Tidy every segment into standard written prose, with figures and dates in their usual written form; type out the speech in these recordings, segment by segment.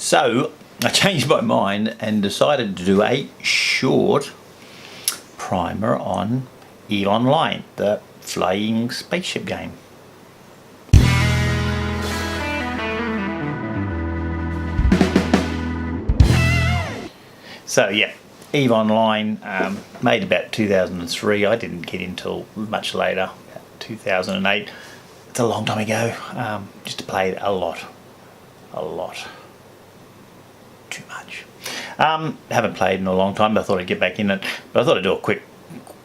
So I changed my mind and decided to do a short primer on EvE Online, the flying spaceship game. So yeah, EvE Online, made about 2003. I didn't get in until much later, 2008. It's a long time ago. Just to play it a lot. Too much. Haven't played in a long time, but I thought I'd get back in it. But I thought I'd do a quick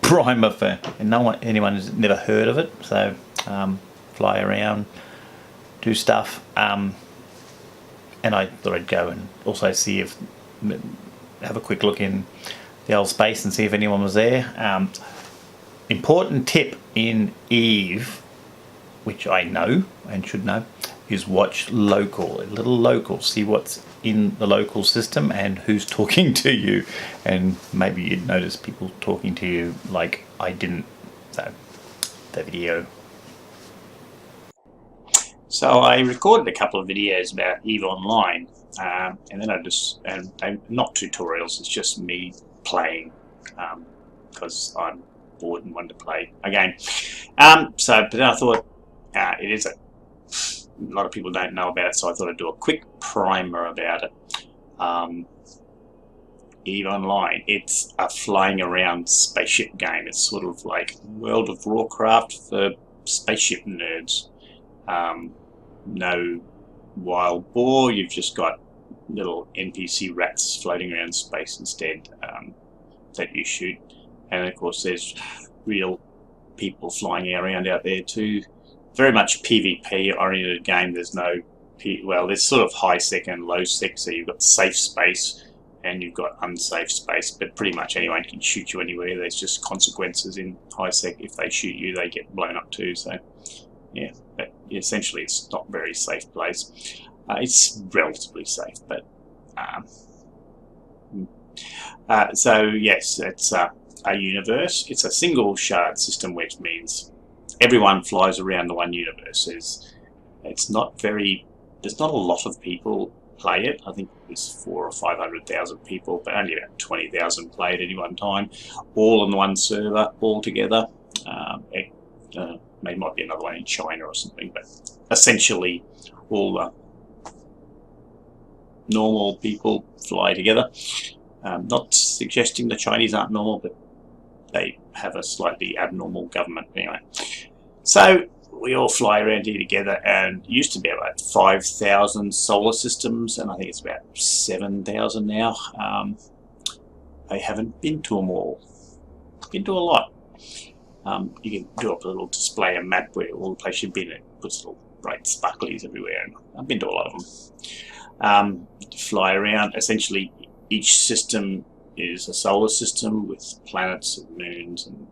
primer for anyone who's never heard of it. So fly around, do stuff, and I thought I'd go and also see if have a quick look in the old space and see if anyone was there. Important tip in EvE, which I know and should know, is watch local, a little local, see what's in the local system and who's talking to you, and maybe you'd notice people talking to you like I didn't. So the video. So I recorded a couple of videos about EvE Online, and then and not tutorials, it's just me playing, because I'm bored and want to play a game. But then I thought, it is a lot of people don't know about it, so I thought I'd do a quick primer about it. EvE Online, it's a flying around spaceship game. It's sort of like World of Warcraft for spaceship nerds. No wild boar, you've just got little NPC rats floating around space instead, that you shoot. And of course there's real people flying around out there too. Very much PvP oriented game. There's no there's sort of high sec and low sec, so you've got safe space and you've got unsafe space, but pretty much anyone can shoot you anywhere. There's just consequences in high sec. If they shoot you, they get blown up too. So yeah, but essentially it's not a very safe place. It's relatively safe, but so yes, it's a universe. It's a single shard system, which means everyone flies around the one universe. It's not very. There's not a lot of people play it. I think there's 400,000 or 500,000 people, but only about 20,000 play at any one time, all on one server, all together. Maybe might be another one in China or something, but essentially all the normal people fly together. Not suggesting the Chinese aren't normal, but they have a slightly abnormal government anyway. So we all fly around here together, and it used to be about 5,000 solar systems, and I think it's about 7,000 now. I haven't been to them all. Been to a lot. You can do up a little display, a map where all the places you've been. It puts little bright sparklies everywhere, and I've been to a lot of them. Fly around. Essentially, each system is a solar system with planets and moons, and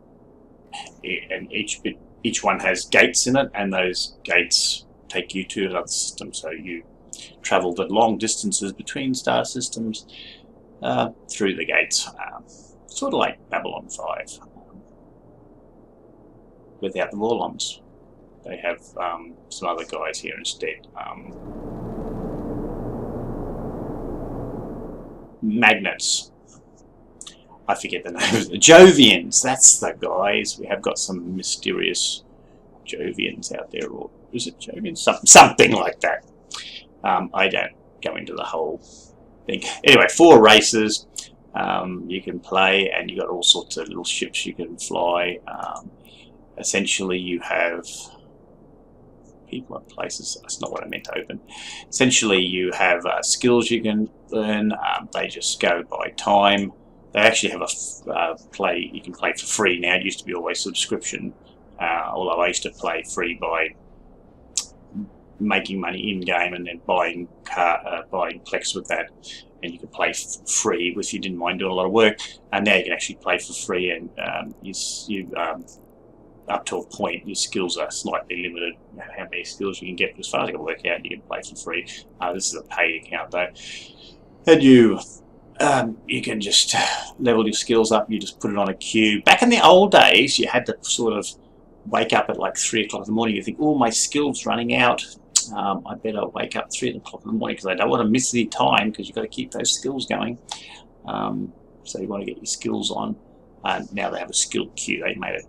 each one has gates in it, and those gates take you to another system. So you travel the long distances between star systems through the gates, sort of like Babylon 5, without the Vorlons. They have some other guys here instead. Magnets. I forget the name. The Jovians, that's the guys. We have got some mysterious Jovians out there, or is it Jovians? Something like that. I don't go into the whole thing. Anyway, 4 races you can play, and you got all sorts of little ships you can fly. Essentially, you have people and places. That's not what I meant to open. Essentially, you have skills you can learn. They just go by time. They actually have a play. You can play for free now. It used to be always subscription, although I used to play free by making money in game and then buying plex with that, and you could play free if you didn't mind doing a lot of work. And now you can actually play for free, and up to a point, your skills are slightly limited. How many skills you can get, as far as I can work out, you can play for free. This is a paid account though, and you can just level your skills up. You just put it on a queue. Back in the old days, you had to sort of wake up at like 3 o'clock in the morning. You think, oh, my skills running out. I better wake up 3 o'clock in the morning because I don't want to miss any time, because you've got to keep those skills going. So you want to get your skills on. Now they have a skill queue. They made it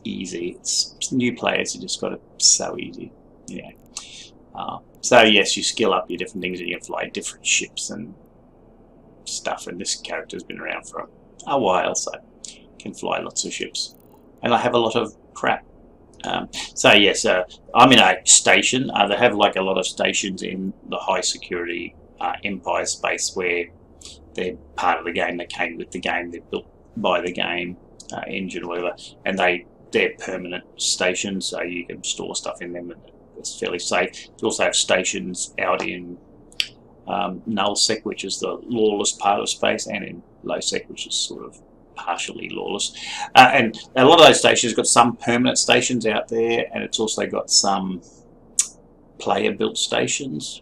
easy. It's new players who just got it so easy. Yeah. So yes, you skill up your different things, and you can fly different ships and stuff. And this character's been around for a while, so can fly lots of ships. And I have a lot of crap. So yes, I'm in a station. They have like a lot of stations in the high security Empire space where they're part of the game. They came with the game. They're built by the game engine or whatever, and they're permanent stations, so you can store stuff in them, and it's fairly safe. You also have stations out in nullsec, which is the lawless part of space, and in lowsec, which is sort of partially lawless. And a lot of those stations have got some permanent stations out there, and it's also got some player-built stations.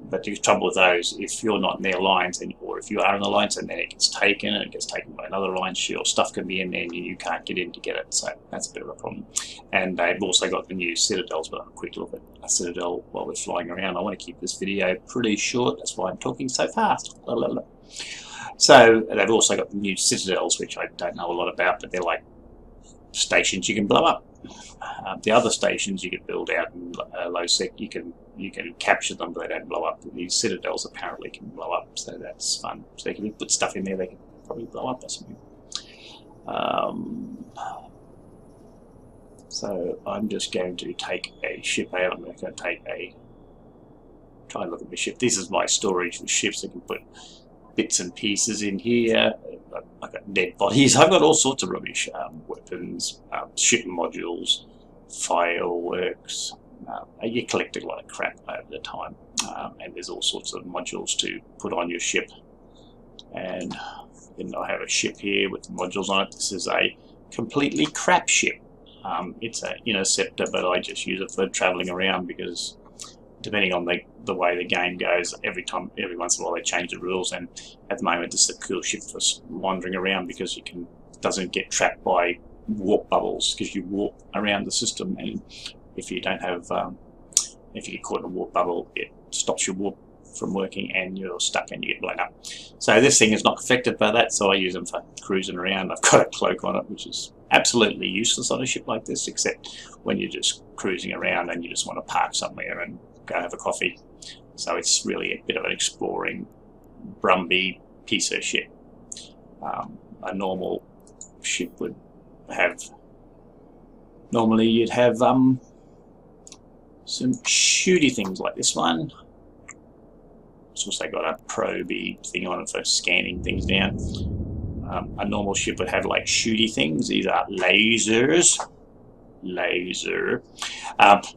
But the trouble with those, if you're not in their alliance, or if you are in the alliance, and then it gets taken, and it gets taken by another alliance, your stuff can be in there and you can't get in to get it. So that's a bit of a problem. And they've also got the new citadels, but I'll have a quick look at a citadel while we're flying around. I want to keep this video pretty short, that's why I'm talking so fast. So they've also got the new citadels, which I don't know a lot about, but they're like stations you can blow up. The other stations you can build out in lowsec, you can capture them, but they don't blow up. These citadels apparently can blow up, so that's fun. So if you put stuff in there, they can probably blow up or something. So I'm just going to take a ship out. I'm going to try and look at my ship. This is my storage for ships. I can put bits and pieces in here. I've got dead bodies. I've got all sorts of rubbish. Weapons, ship modules, fireworks. You collect a lot of crap over the time. And there's all sorts of modules to put on your ship. And then I have a ship here with the modules on it. This is a completely crap ship. It's an interceptor, but I just use it for travelling around, because depending on the way the game goes, every once in a while they change the rules, and at the moment this is a cool ship for wandering around, because doesn't get trapped by warp bubbles, because you warp around the system, and if you don't have if you get caught in a warp bubble, it stops your warp from working and you're stuck and you get blown up. So this thing is not affected by that, so I use them for cruising around. I've got a cloak on it, which is absolutely useless on a ship like this, except when you're just cruising around and you just want to park somewhere and go have a coffee. So it's really a bit of an exploring Brumby piece of shit. A normal ship would have, normally you'd have some shooty things like this one. It's also got a proby thing on it for scanning things down. A normal ship would have like shooty things. These are lasers.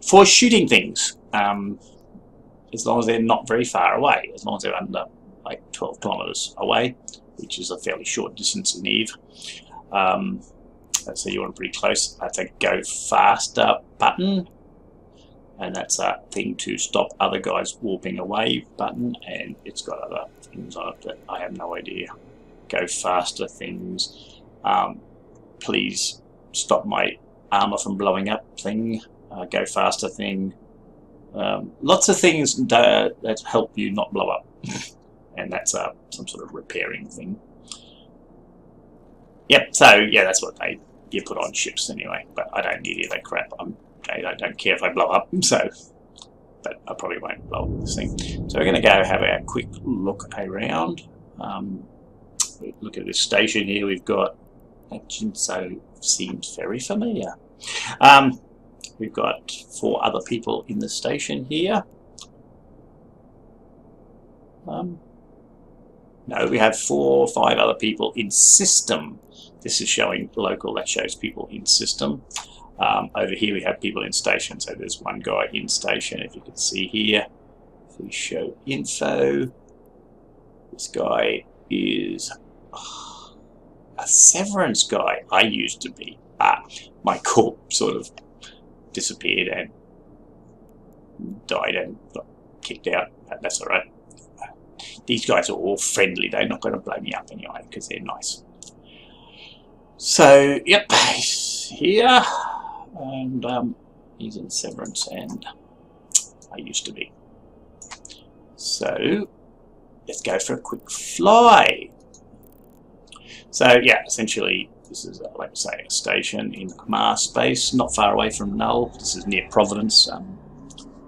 For shooting things. As long as they're not very far away, as long as they're under like 12 kilometers away, which is a fairly short distance in EvE. So you want pretty close. That's a go faster button, and that's a thing to stop other guys warping away button, and it's got other things on it that I have no idea. Go faster things. Please stop my armor from blowing up thing. Go faster thing. Lots of things that help you not blow up, and that's some sort of repairing thing. Yep. So yeah, that's what you put on ships anyway. But I don't need any of that crap. I don't care if I blow up. So, but I probably won't blow up this thing. So we're going to go have a quick look around. Look at this station here. We've got action. So seems very familiar. We've got 4 other people in the station here. No, we have 4 or 5 other people in system. This is showing local, that shows people in system. Over here we have people in station, so there's one guy in station, if you can see here. If we show info, this guy is a severance guy. I used to be. My corp sort of disappeared and died and got kicked out. That's alright. These guys are all friendly. They're not going to blow me up anyway because they're nice. So, yep, here. And He's in Severance, and I used to be. So let's go for a quick fly. So yeah, essentially this is, like I say, a station in Mars space, not far away from Null. This is near Providence,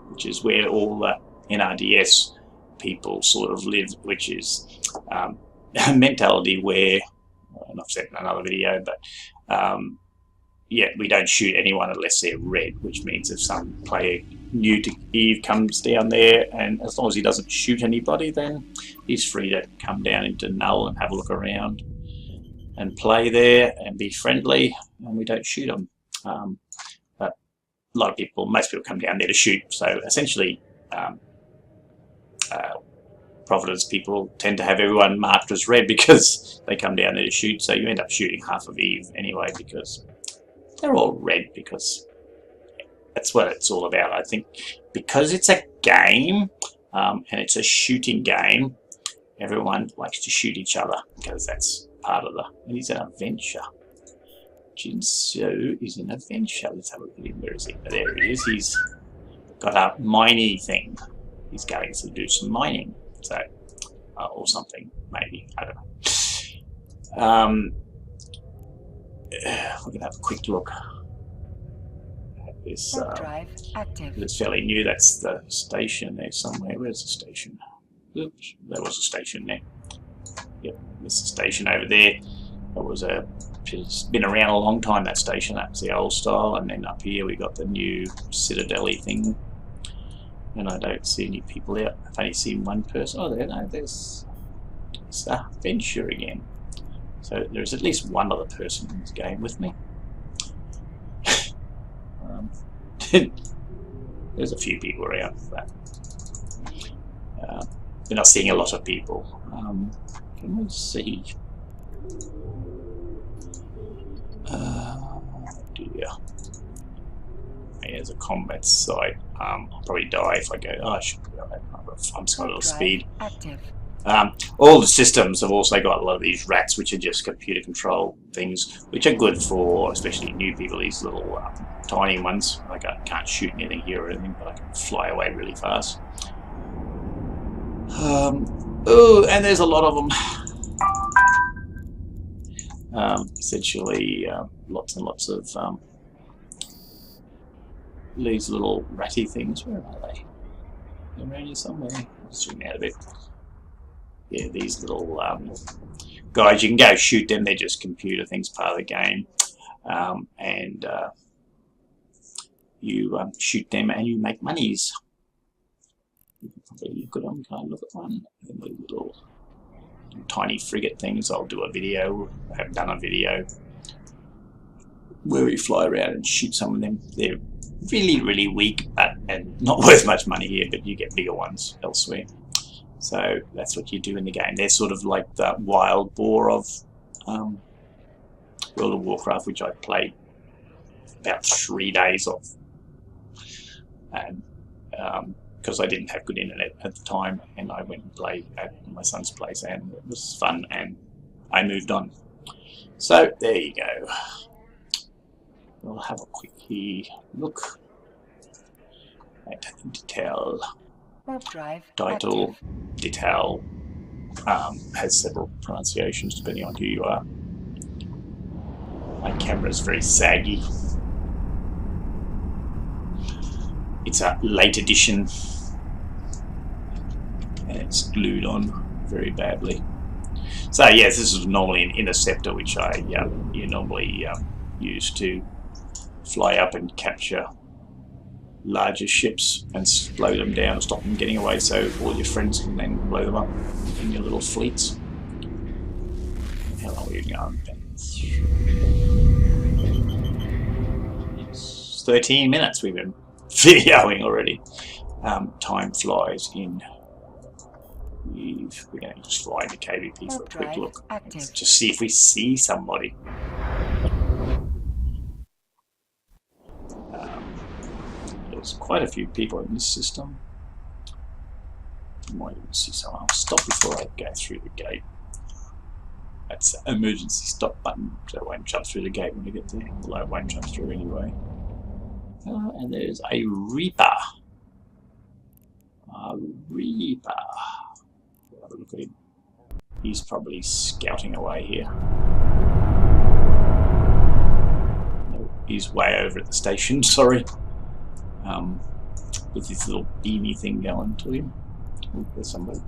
which is where all the NRDS people sort of live, which is a mentality where, and I've said in another video, but yeah, we don't shoot anyone unless they're red, which means if some player new to EvE comes down there, and as long as he doesn't shoot anybody, then he's free to come down into Null and have a look around and play there and be friendly, and we don't shoot them. But a lot of people, most people come down there to shoot, so essentially Providence people tend to have everyone marked as red because they come down there to shoot, so you end up shooting half of EvE anyway because they're all red, because that's what it's all about. I think because it's a game and it's a shooting game, everyone likes to shoot each other because that's part of the, and he's an adventure. Jinso is an adventure. Let's have a look at him. Where is he? There he is. He's got a mining thing. He's going to do some mining, so or something maybe. I don't know. We're gonna have a quick look at this. Drive active. It's fairly new. That's the station there somewhere. Where's the station? Oops, there was a station there. Yep, there's a station over there. It's been around a long time, that station. That's the old style. And then up here we got the new Citadel-y thing. And I don't see any people out. I've only seen one person. Oh, there, no, there's a Venture again. So there's at least one other person in this game with me. There's a few people around, but we're not seeing a lot of people. Can we see? Dear. There's a combat site. I'll probably die if I go. Oh, I should go. I'm just got a little speed. Active. All the systems have also got a lot of these rats, which are just computer control things, which are good for especially new people. These little tiny ones. Like I can't shoot anything here or anything, but I can fly away really fast. Oh, and there's a lot of them. Essentially, lots and lots of these little ratty things. Where are they? They're around here somewhere. I'll zoom out a bit. Yeah, these little guys, you can go shoot them. They're just computer things, part of the game. And you shoot them and you make monies. You can probably look at them. Can I look at one? The little tiny frigate things. I'll do a video. I have done a video where we fly around and shoot some of them. They're really, really weak and not worth much money here, but you get bigger ones elsewhere. So that's what you do in the game. They're sort of like the wild boar of World of Warcraft, which I played about 3 days of. And because I didn't have good internet at the time, and I went and played at my son's place, and it was fun, and I moved on. So there you go. We'll have a quick look at detail. Drive Title, active. detail, has several pronunciations depending on who you are. My camera is very saggy. It's a late edition and it's glued on very badly. So yes, this is normally an interceptor, which you normally use to fly up and capture larger ships and slow them down and stop them getting away, so all your friends can then blow them up in your little fleets. How long are you going? It's 13 minutes we've been videoing already. Time flies in EvE. We're going to just fly into KVP for a quick look. Just see if we see somebody. There's quite a few people in this system. I might even see someone. I'll stop before I go through the gate. That's an emergency stop button, so I won't jump through the gate when we get there. Although I won't jump through anyway. And there's a Reaper. A Reaper. Have a look at him. He's probably scouting away here. No, he's way over at the station, sorry. With this little beamy thing going to him. Oh, there's somebody.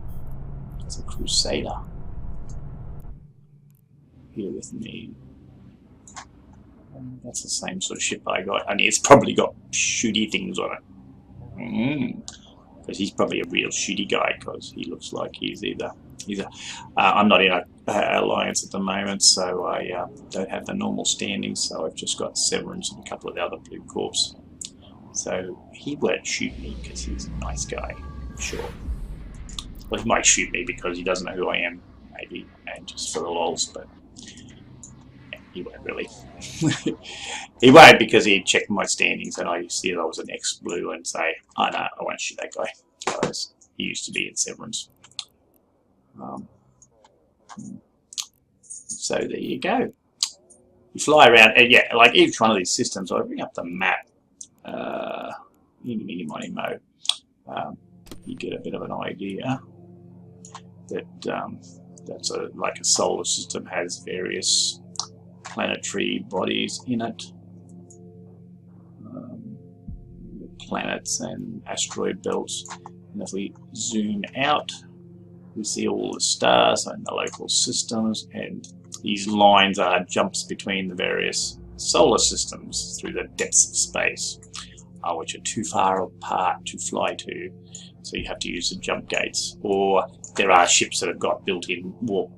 There's a Crusader. Here with me. That's the same sort of ship I got. And it's probably got shooty things on it. Because he's probably a real shooty guy, because he looks like he's either... I'm not in a alliance at the moment, so I don't have the normal standings, so I've just got Severance and a couple of the other Blue Corps. So he won't shoot me because he's a nice guy, I'm sure. Well, he might shoot me because he doesn't know who I am, maybe, and just for the lols, but yeah, he won't really. He won't, because he'd check my standings and I see that I was an ex-blue and say, oh no, I won't shoot that guy, because he used to be in Severance. So there you go. You fly around, and yeah, like each one of these systems, I bring up the map. You get a bit of an idea that that's like a solar system has various planetary bodies in it, planets and asteroid belts. And if we zoom out, we see all the stars and the local systems, and these lines are jumps between the various solar systems through the depths of space, which are too far apart to fly to, so you have to use the jump gates. Or there are ships that have got built-in warp,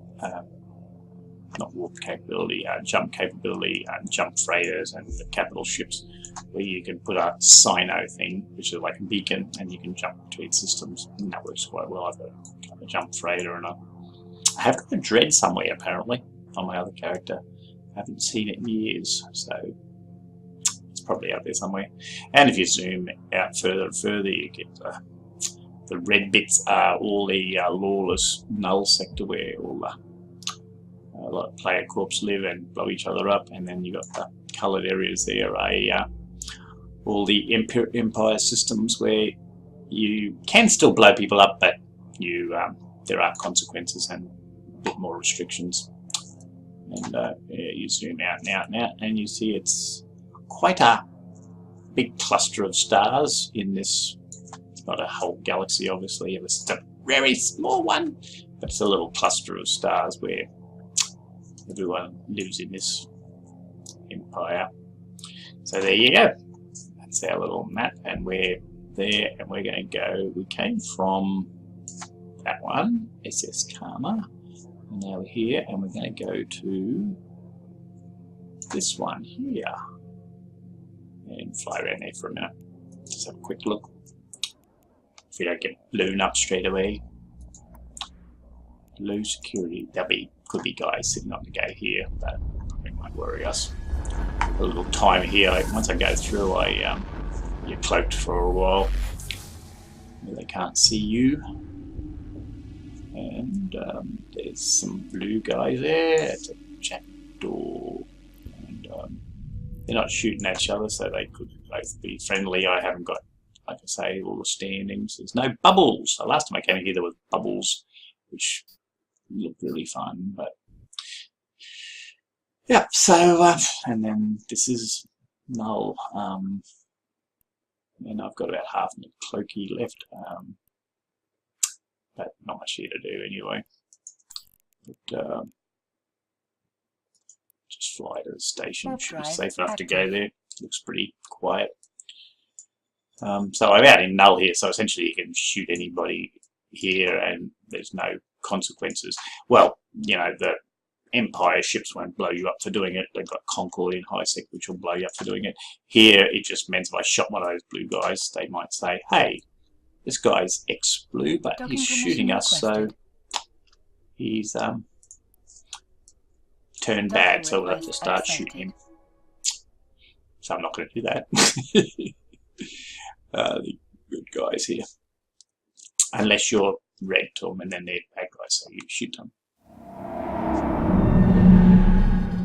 not warp capability, jump capability, jump freighters and the capital ships, where you can put a Sino thing, which is like a beacon, and you can jump between systems, and that works quite well. I've got a jump freighter, and I have got a Dread somewhere apparently on my other character. I haven't seen it in years, so it's probably out there somewhere. And if you zoom out further and further, you get the red bits are all the lawless null sector, where all the a lot of player corps live and blow each other up, and then you've got the coloured areas there, all the empire systems where you can still blow people up, but you there are consequences and a bit more restrictions. And yeah, you zoom out and out and out, and you see it's quite a big cluster of stars in this. It's not a whole galaxy, obviously. It's a very small one, but it's a little cluster of stars where everyone lives in this empire. So there you go. That's our little map, and we're there, and we're going to go. We came from that one, SS Karma, and now we're here, and we're going to go to this one here and fly around there for a minute. Just have a quick look. If we don't get blown up straight away. Low security. Could be guys sitting on the gate here, but it might worry us. A little time here. Once I go through, you're cloaked for a while. They can't see you. And there's some blue guys there. It's a jackdaw. And they're not shooting at each other, so they could both be friendly. I haven't got, like I say, all the standings. There's no bubbles. The last time I came here, there was bubbles, which looked really fun, but yeah. So and then this is null, and I've got about half my cloaky left, but not much here to do anyway. But just fly to the station. Should be safe enough to go there. Looks pretty quiet. So I'm out in null here, so essentially you can shoot anybody here and there's no consequences. Well, you know, the Empire ships won't blow you up for doing it. They've got Concord in high-sec, which will blow you up for doing it. Here, it just means if I shot one of those blue guys, they might say, hey, this guy's ex-blue, but he's shooting us, so he's turned bad, so we'll have to start shooting him. So I'm not going to do that. The good guys here. Unless you're red to them, and then they're bad guys, so you shoot them.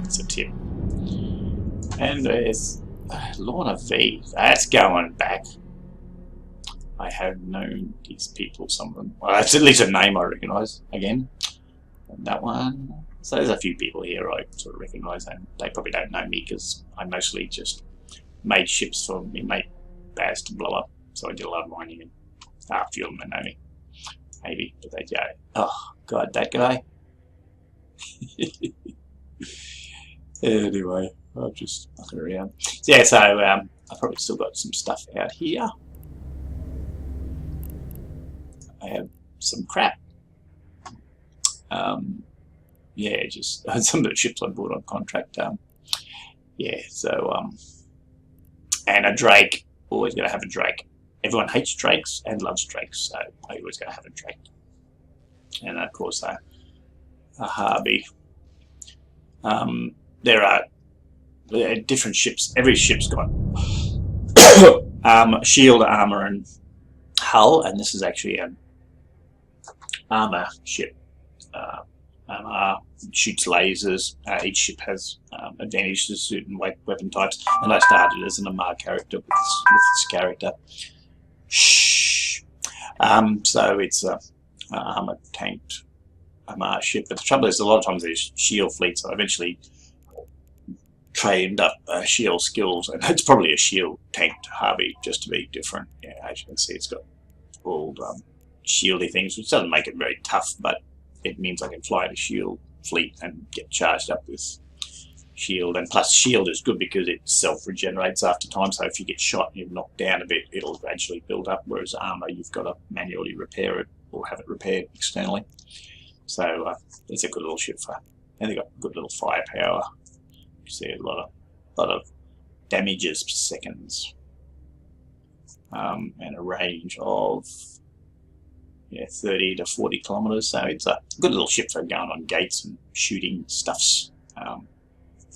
It's a tip. And there's Lord of EvE. That's going back. I have known these people, some of them. Well, that's at least a name I recognise again. And that one. So there's a few people here I sort of recognise, and they probably don't know me because I mostly just made ships for me mate Baz to blow up. So I did a lot of mining, and a few of them know me. Maybe, but they go, oh god, that guy. Anyway, I'm just fucking around. Yeah, so I've probably still got some stuff out here. I have some crap. Yeah, just some of the ships I bought on contract. Yeah, so and a Drake. Always going to have a Drake. Everyone hates Drakes and loves Drakes, so I always going to have a Drake. And of course, a Harvey. There are different ships. Every ship's got shield, armor, and hull, and this is actually an armor ship. Armor shoots lasers. Each ship has advantages to certain weapon types, and I started as an Amar character with this character. Shh. So it's a armor tanked Amar ship, but the trouble is a lot of times there's shield fleets. So I eventually trained up shield skills, and it's probably a shield tanked Harvey just to be different. Yeah, as you can see, it's got all shieldy things, which doesn't make it very tough, but it means I can fly the shield fleet and get charged up with shield. And plus shield is good because it self-regenerates after time, so if you get shot and you're knocked down a bit, it'll gradually build up, whereas armor you've got to manually repair it or have it repaired externally. So it's a good little ship for, and they've got good little firepower. You see a lot of damages per seconds, and a range of 30 to 40 kilometers. So it's a good little ship for going on gates and shooting stuffs.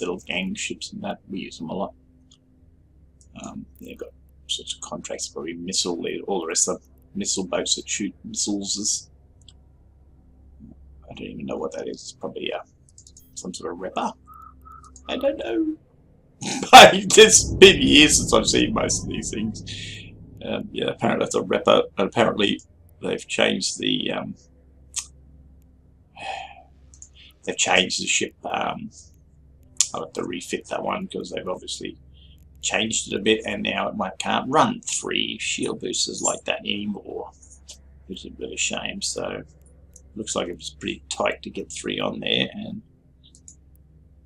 Little gang ships and that, we use them a lot. They've got sorts of contracts, probably missile, all the rest of the missile boats that shoot missiles. I don't even know what that is. It's probably some sort of repper. I don't know. It's been years since I've seen most of these things. Yeah, apparently that's a repper. Apparently they've changed the ship. I'll have to refit that one because they've obviously changed it a bit, and now it can't run 3 shield boosters like that anymore, which is a bit of a shame. So looks like it was pretty tight to get 3 on there, and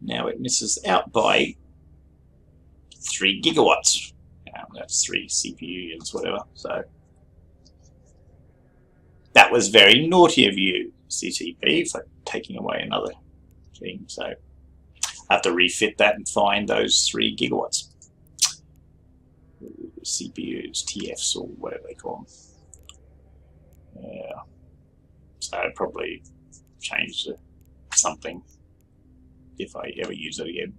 now it misses out by 3 gigawatts. That's 3 CPU units, whatever. So that was very naughty of you, CTP, for taking away another thing. So I have to refit that and find those 3 gigawatts. CPUs, TFs, or whatever they call them. Yeah. So I'd probably change to something if I ever use it again.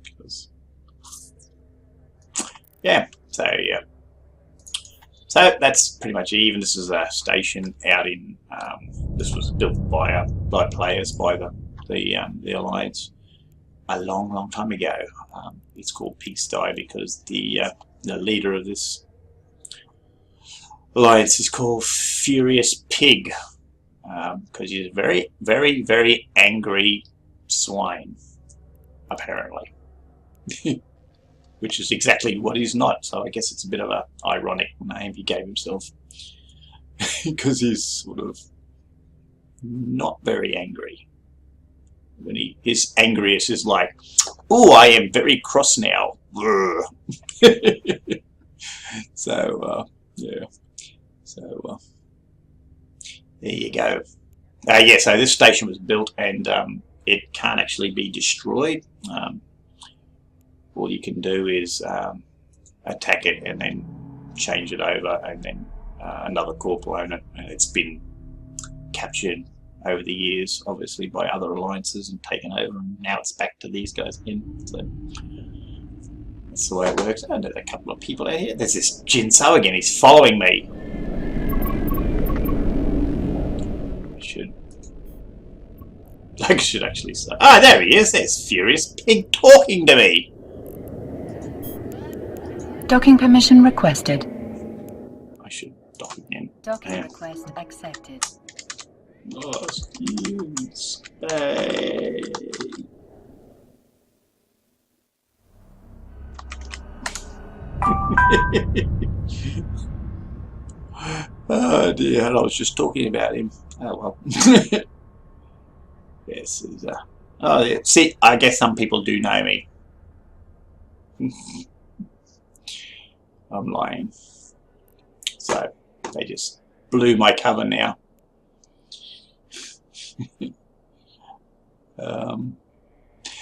Because, yeah. So yeah. So that's pretty much even. This is a station out in. This was built by players by the Alliance a long time ago. It's called Pigsty because the leader of this Alliance is called Furious Pig, because he's a very angry swine, apparently. Which is exactly what he's not, so I guess it's a bit of an ironic name he gave himself. Because he's sort of not very angry. When his angriest is like, "Oh, I am very cross now." So, yeah. So, there you go. Yeah, so this station was built, and it can't actually be destroyed. All you can do is attack it and then change it over, and then another corp will own it. And it's been captured over the years, obviously, by other alliances and taken over, and now it's back to these guys again. So that's the way it works. And there's a couple of people out here. There's this Jinso again. He's following me. I should actually say. Ah, there he is. There's Furious Pig talking to me. Docking permission requested. I should dock again. Docking request accepted. Lost in space. Oh dear, I was just talking about him. Oh well. Yes, he's oh yeah. See, I guess some people do know me. I'm lying. So they just blew my cover now.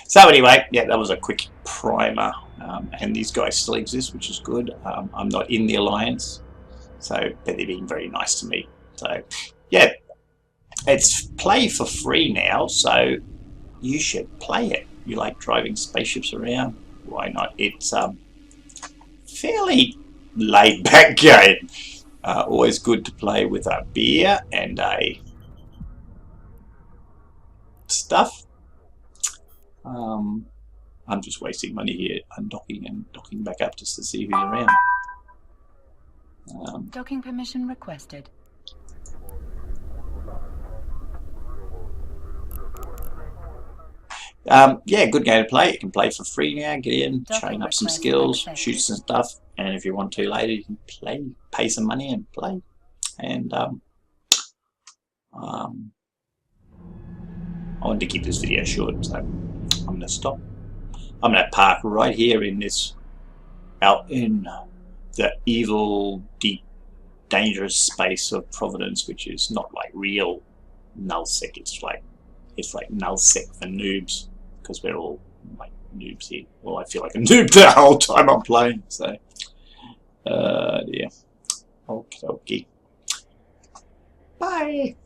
So anyway, yeah, that was a quick primer, and these guys still exist, which is good. I'm not in the alliance, so but they're being very nice to me. So yeah, it's play for free now, so you should play it. You like driving spaceships around? Why not? It's fairly laid back game. Always good to play with a beer and a stuff. I'm just wasting money here, undocking and docking back up just to see who's around. Docking permission requested. Yeah, good game to play. You can play for free now. Get in, train up some skills, shoot some stuff, and if you want to later, you can play, pay some money and play. And I wanted to keep this video short, so I'm going to stop. I'm going to park right here in this, out in the evil, deep, dangerous space of Providence, which is not like real nullsec. It's like nullsec for noobs, because we're all like noobs here. Well, I feel like a noob the whole time I'm playing. So, yeah. Okay. Bye.